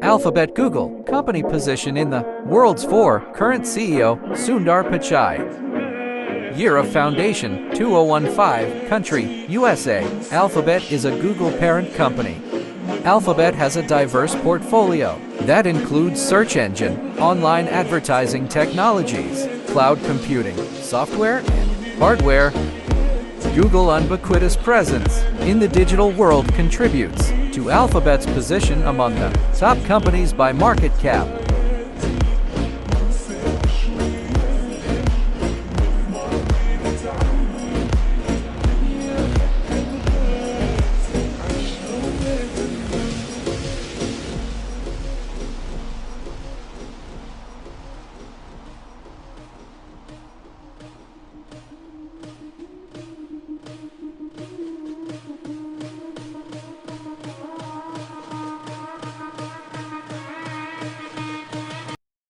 Alphabet Google, company position in the world's 4, current CEO, Sundar Pichai. Year of foundation, 2015, country, USA. Alphabet is a Google parent company. Alphabet has a diverse portfolio that includes search engine, online advertising technologies, cloud computing, software, and hardware. Google's ubiquitous presence in the digital world contributes to Alphabet's position among the top companies by market cap.